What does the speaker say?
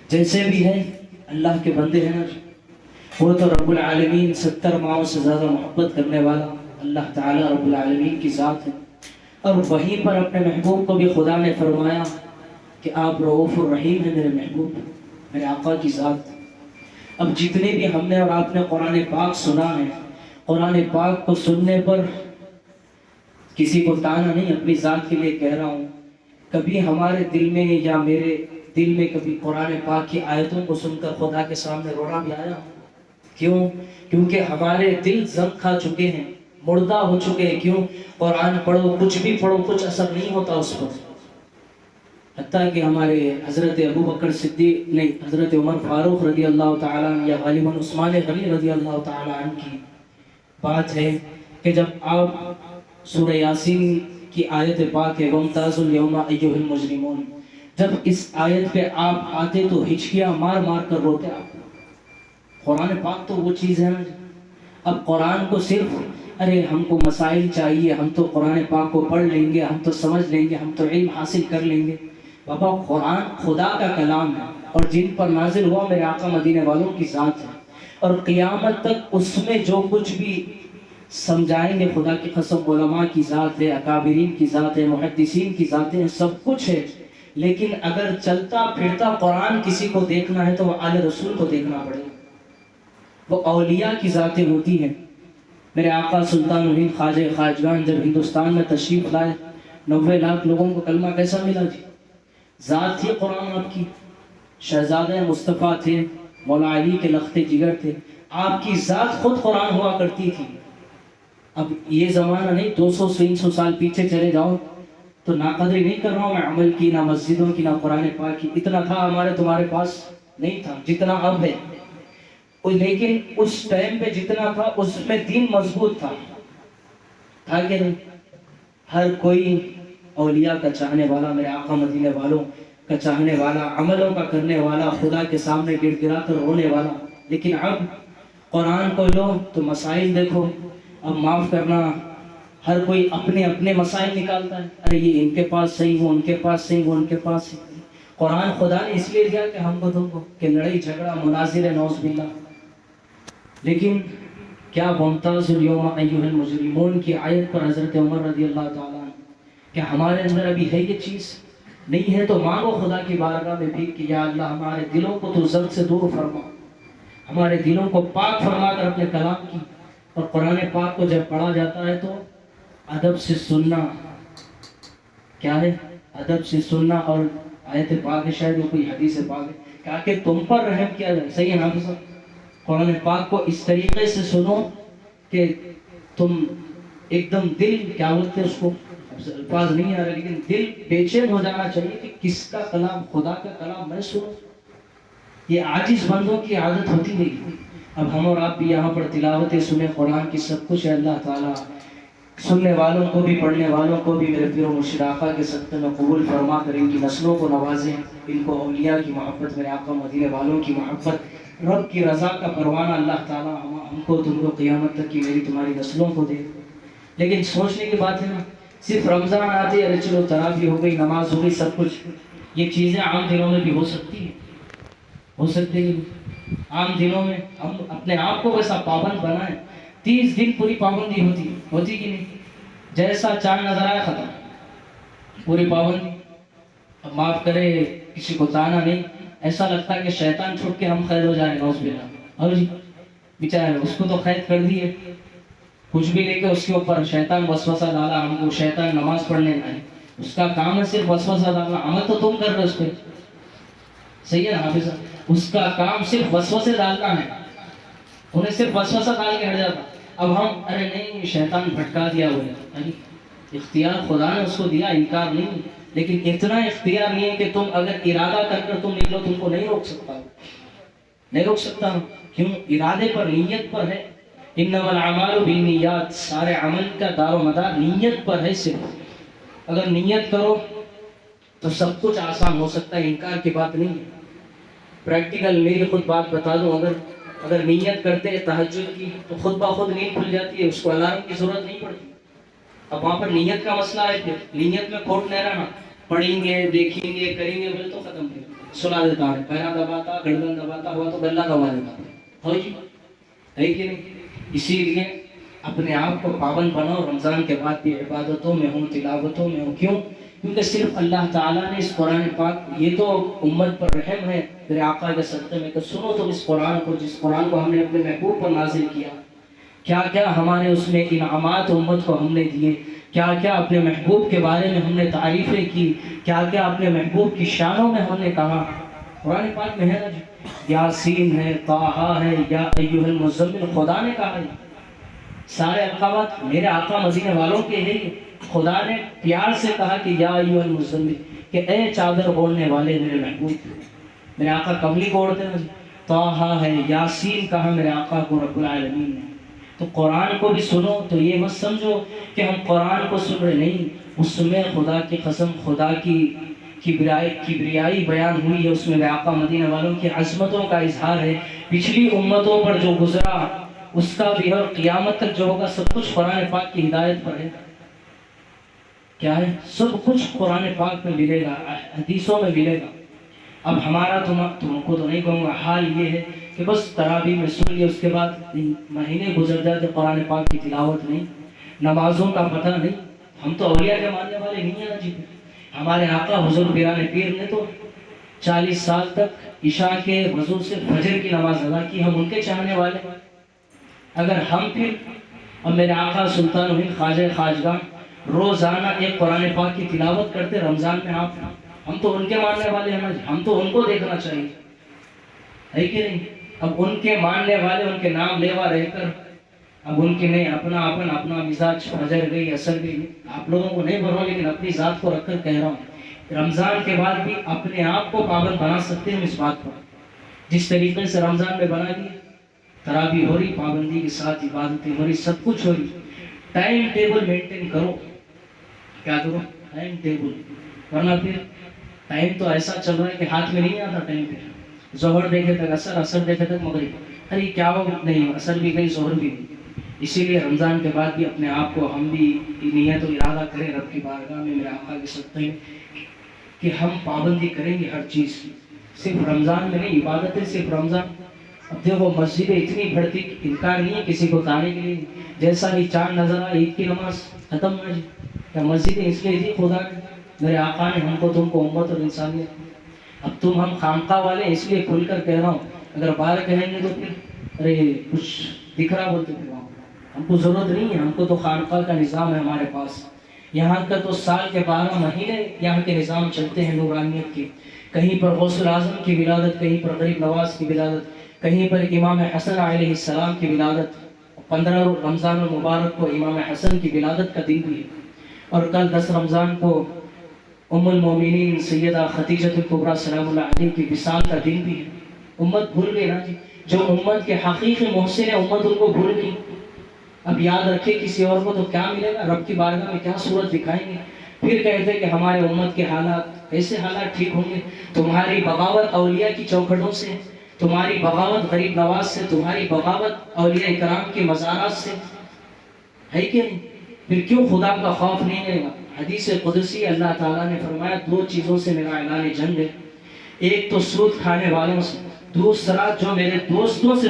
جیسے بھی ہے اللہ کے بندے ہیں نا، وہ تو رب العالمین 70 ماؤں سے زیادہ محبت کرنے والا اللہ تعالیٰ رب العالمین کی ذات ہے، اور وہیں پر اپنے محبوب کو بھی خدا نے فرمایا کہ آپ رؤوف الرحیم ہیں میرے محبوب، میرے آقا کی ذات۔ اب جتنے بھی ہم نے اور آپ نے قرآن پاک سنا ہے، قرآن پاک کو سننے پر کسی کو تانا نہیں، اپنی ذات کے لیے کہہ رہا ہوں، کبھی ہمارے دل میں یا میرے دل میں کبھی قرآن پاک کی آیتوں کو سن کر خدا کے سامنے رونا بھی آیا؟ کیوں؟ کیونکہ ہمارے دل زنگ کھا چکے ہیں، مردہ ہو چکے ہیں۔ کیوں؟ قرآن پڑھو، کچھ بھی پڑھو، کچھ اثر نہیں ہوتا اس پر۔ حتیٰ کہ ہمارے حضرت ابو بکر صدیق نہیں، حضرت عمر فاروق رضی اللہ تعالیٰ عنہ یا غالباً عثمان غنی رضی اللہ تعالیٰ عنہ کی بات ہے کہ جب آپ سورہ یاسین کی آیت پاک ہے وَامْتَازُوا الْيَوْمَ أَيُّهَا الْمُجْرِمُونَ، جب اس آیت پہ آپ آتے تو ہچکیاں مار مار کر روتے آپ۔ قرآن پاک تو وہ چیز ہے نا، اب قرآن کو صرف ارے ہم کو مسائل چاہیے، ہم تو قرآن پاک کو پڑھ لیں گے، ہم تو سمجھ لیں گے، ہم تو علم حاصل کر لیں گے۔ بابا قرآن خدا کا کلام ہے، اور جن پر نازل ہوا میرے آقا مدینے والوں کی ذات ہے، اور قیامت تک اس میں جو کچھ بھی سمجھائیں گے خدا کی قسم علماء کی ذات ہے، اکابرین کی ذات ہے، محدثین کی ذاتیں ہیں، سب کچھ ہے۔ لیکن اگر چلتا پھرتا قرآن کسی کو دیکھنا ہے تو وہ آل رسول کو دیکھنا پڑے گا، وہ اولیاء کی ذاتیں ہوتی ہیں۔ میرے آقا سلطان الہند خواجہ خواجگان جب ہندوستان میں تشریف لائے، 90 لاکھ لوگوں کو کلمہ کیسا ملا جی؟ ذات تھی قرآن آپ کی، شہزادہ مصطفیٰ تھے، مولا علی کے لخت جگر تھے، آپ کی ذات خود قرآن ہوا کرتی تھی۔ اب یہ زمانہ نہیں، 200-300 سال پیچھے چلے جاؤ تو ناقدری نہیں کر رہا ہوں میں عمل کی، نہ مسجدوں کی، نہ قرآن پاک کی، اتنا تھا ہمارے تمہارے پاس نہیں تھا جتنا اب ہے، لیکن اس ٹائم پہ جتنا تھا اس میں دین مضبوط تھا کہ نہیں؟ ہر کوئی اولیاء کا چاہنے والا، میرے آقا مدینے والوں کا چاہنے والا، عملوں کا کرنے والا، خدا کے سامنے گڑ گڑا کر رونے والا۔ لیکن اب قرآن کو لو تو مسائل دیکھو، اب معاف کرنا ہر کوئی اپنے اپنے مسائل نکالتا ہے، ارے یہ ان کے پاس صحیح، وہ ان کے پاس صحیح، وہ ان کے پاس صحیح۔ قرآن خدا نے اس لیے دیا کہ ہم کو تم کو کہ لڑائی جھگڑا مناظر نعوذ باللہ۔ لیکن کیا وَامْتَازُوا الْيَوْمَ أَيُّهَا الْمُجْرِمُونَ کی آیت پر حضرت عمر رضی اللہ تعالیٰ عنہ کہ ہمارے اندر ابھی ہے یہ چیز نہیں ہے تو مانگو خدا کی بارگاہ میں بھی کہ یا اللہ ہمارے دلوں کو تو زنگ سے دور فرما، ہمارے دلوں کو پاک فرما کر اپنے کلام کی۔ اور قرآن پاک کو جب پڑھا جاتا ہے تو ادب سے سننا، کیا ہے؟ ادب سے سننا، اور آیت پاک ہے شاید وہ کوئی حدیث پاک ہے کہا کہ تم پر رحم کیا جائے، صحیح ہے نا حافظ صاحب؟ قرآن پاک کو اس طریقے سے سنو کہ تم ایک دم دل کیا بولتے ہیں اس کو، الفاظ نہیں آ رہے لیکن دل بے چین ہو جانا چاہیے کہ کس کا کلام، خدا کا کلام میں سنوں۔ یہ عاجز بندوں کی عادت ہوتی نہیں۔ اب ہم اور آپ بھی یہاں پر تلاوتیں سنیں قرآن کی، سب کچھ ہے۔ اللہ تعالیٰ سننے والوں کو بھی پڑھنے والوں کو بھی میرے پیر و مرشد آقا کے صدقے میں قبول فرما کر ان کی نسلوں کو نوازیں، ان کو اولیاء کی محبت، میرے آقا مدینے والوں کی محبت، رب کی رضا کا پروانہ اللہ تعالیٰ ہم کو تم کو قیامت تک کی میری تمہاری نسلوں کو دے۔ لیکن سوچنے کی بات ہے نا، صرف رمضان آتے ارے چلو تراویح ہو گئی، نماز ہو گئی، سب کچھ یہ چیزیں عام دنوں میں بھی ہو سکتی ہیں، ہو سکتی ہیں عام دنوں میں ہم اپنے آپ کو ویسا پابند بنائیں۔ 30 دن پوری پابندی ہوتی کہ نہیں؟ جیسا چاند نظر آیا ختم، پوری پابندی۔ اب معاف کرے کسی کو تانا نہیں، ایسا لگتا ہے کہ شیطان چھوٹ کے ہم قید ہو جائیں نعوذ باللہ۔ اور جی بیچارے اس کو تو قید کر دیے، کچھ بھی لے کے اس کے اوپر شیطان وسوسہ ڈالا، ہم کو شیطان نماز پڑھنے نہ آئے، اس کا کام ہے صرف وسوسہ ڈالنا، عمل تو تم کر رہے اس پہ، صحیح ہے نا حافظ؟ اس کا کام صرف وسوسے ڈالنا ہے، انہیں صرف وسوسہ ڈال کے ہٹ جاتا۔ اب ہم ارے نہیں شیطان بھٹکا دیا ہوا ہے، اختیار خدا نے اس کو دیا، انکار نہیں، لیکن اتنا اختیار نہیں ہے کہ تم اگر ارادہ کر کر تم نکلو تم کو نہیں روک سکتا، نہیں روک سکتا۔ کیوں؟ ارادے پر، نیت پر ہے۔ انما الاعمال بالنیات، سارے عمل کا دار و مدار نیت پر ہے صرف۔ اگر نیت کرو تو سب کچھ آسان ہو سکتا ہے، انکار کی بات نہیں ہے۔ پریکٹیکل میری خود بات بتا دوں، اگر نیت کرتے تہجد کی تو خود بخود نیند کھل جاتی ہے، اس کو الارم کی ضرورت نہیں پڑتی۔ اب وہاں پر نیت کا مسئلہ ہے، پھر نیت میں کھوٹ نہیں رہنا، پڑھیں گے، دیکھیں گے، کریں گے بولے تو ختم ہے۔ سنا دیتا ہے، پیرا دباتا، گردن دباتا ہوا تو گلا دبا دیتا ہو جی، ہے کہ نہیں؟ اسی لیے اپنے آپ کو پابند بناؤ، رمضان کے بعد بھی عبادتوں میں ہوں، تلاوتوں میں ہوں. کیوں؟ کیونکہ صرف اللہ تعالیٰ نے اس قرآن پاک، یہ تو امت پر رحم ہے میرے آقا کے صدقے میں، کہ سنو تو اس قرآن کو، جس قرآن کو ہم نے اپنے محبوب پر نازل کیا، کیا کیا ہمارے اس میں انعامات امت کو ہم نے دیے، کیا کیا اپنے محبوب کے بارے میں ہم نے تعریفیں کی، کیا کیا اپنے محبوب کی شانوں میں ہم نے کہا. قرآن پاک میں ہے نا جی، یاسین ہے، طٰہٰ ہے، یا ایھا المزمل، خدا نے کہا ہے. سارے القابات میرے آقا مدینے والوں کے ہیں. خدا نے پیار سے کہا کہ یا ایھا المزمل، کہ اے چادر اوڑھنے والے میرے محبوب. میرے آقا کملی کو اوڑھتے ہیں. طٰہٰ ہے، یاسین کہا میرے آقا کو رب العالمین نے. تو قرآن کو بھی سنو تو یہ مت سمجھو کہ ہم قرآن کو سن رہے نہیں، اس میں خدا کی قسم، خدا کی کبریائی بیان ہوئی ہے. اس میں میرے آقا مدینہ والوں کی عظمتوں کا اظہار ہے. پچھلی امتوں پر جو گزرا اس کا بھی، اور قیامت تک جو ہوگا، سب کچھ قرآن پاک کی ہدایت پر ہے. کیا ہے؟ سب کچھ قرآن پاک میں ملے گا، حدیثوں میں ملے گا. اب ہمارا تم کو تو نہیں کہوں گا، حال یہ ہے کہ بس تراویح میں سن لیے، اس کے بعد مہینے گزر جاتے قرآن پاک کی تلاوت نہیں، نمازوں کا پتہ نہیں. ہم تو اولیاء کے ماننے والے نہیں ہیں جی. ہمارے آقا حضور پیران پیر نے تو 40 سال تک عشاء کے وضو سے فجر کی نماز ادا کی. ہم ان کے چاہنے والے. اگر ہم پھر اور میرے آقا سلطان الہند خواجہ خواجگاہ روزانہ ایک قرآن پاک کی تلاوت کرتے رمضان میں، ہم تو ان کے ماننے والے ہیں نا جی. ہم تو ان کو دیکھنا چاہیے، ہے کہ نہیں؟ اب ان کے ماننے والے، ان کے نام لیوا رہ کر، اب ان کے نہیں، اپنا مزاج، فجر گئی، اثر گئی، آپ لوگوں کو نہیں بھرو، لیکن اپنی ذات کو رکھ کر کہہ رہا ہوں، رمضان کے بعد بھی اپنے آپ کو پابند بنا سکتے ہیں اس بات پر. جس طریقے سے رمضان میں بنا دی، تراویح ہو رہی، پابندی کے ساتھ عبادتیں ہو رہی، سب کچھ ہو رہی. ٹائم ٹیبل مینٹین کرو. کیا کرو؟ Time table. ورنہ پھر ٹائم تو ایسا چل رہا ہے کہ ہاتھ میں نہیں آتا ٹائم. پھر ظہر دیکھے تک اثر، اثر دیکھے تک مغرب، ارے کیا ہو، نہیں، اثر بھی گئی، ظہر بھی گئی. اسی لیے رمضان کے بعد بھی اپنے آپ کو ہم بھی نیت و ارادہ کریں رب کی بارگاہ میں، میرے آقا کے صدقے میں، کہ ہم پابندی کریں گے ہر چیز کی. صرف رمضان میں نہیں، عبادتیں صرف رمضان. اب دیکھو مسجدیں اتنی بڑھتی، انکار نہیں ہے کسی کو آنے کے لیے. جیسا ہی چاند نظر آئے، عید کی نماز ختم نہ جی. کیا مسجدیں اس لیے تھی؟ خدا نے، میرے آقا نے ہم کو، تم کو امت اور انسانیت. اب تم ہم خانقاہ والے اس لیے کھل کر کہہ رہا ہوں، اگر باہر کہیں گے تو پھر ارے کچھ دکھ رہا بولتے پھر وہاں. ہم کو ضرورت نہیں ہے، ہم کو تو خانقاہ کا نظام ہے ہمارے پاس. یہاں کا تو سال کے 12 مہینے یہاں کے نظام چلتے ہیں نورانیت کے. کہیں پر غوث الاعظم کی ولادت، کہیں پر غریب نواز کی ولادت، کہیں پر امام حسن علیہ السلام کی ولادت. 15 رمضان المبارک کو امام حسن کی ولادت کا دن بھی ہے. اور کل 10 رمضان کو ام المومنین سیدہ خدیجہ الکبریٰ سلام اللہ علیہ کی وصال کا دن بھی ہے. امت بھول گئی نا جی. جو امت کے حقیقی محسن ہے، امت ان کو بھول گئی. اب یاد رکھے کسی اور کو تو کیا ملے گا، رب کی بارگاہ میں کیا صورت دکھائیں گے. پھر کہتے کہ ہمارے امت کے حالات، ایسے حالات ٹھیک ہوں گے؟ تمہاری بغاوت اولیاء کی چوکھٹوں سے، تمہاری بغاوت غریب نواز سے، تمہاری بغاوت اولیاء کرام کے مزارات سے، ہے کہ نہیں؟ پھر کیوں خدا کا خوف نہیں کرے گا؟ حدیث قدسی اللہ تعالیٰ نے فرمایا 2 چیزوں سے میرا اعلان جنگ ہے. ایک تو سود کھانے والوں سے، دوسرا جو میرے دوستوں سے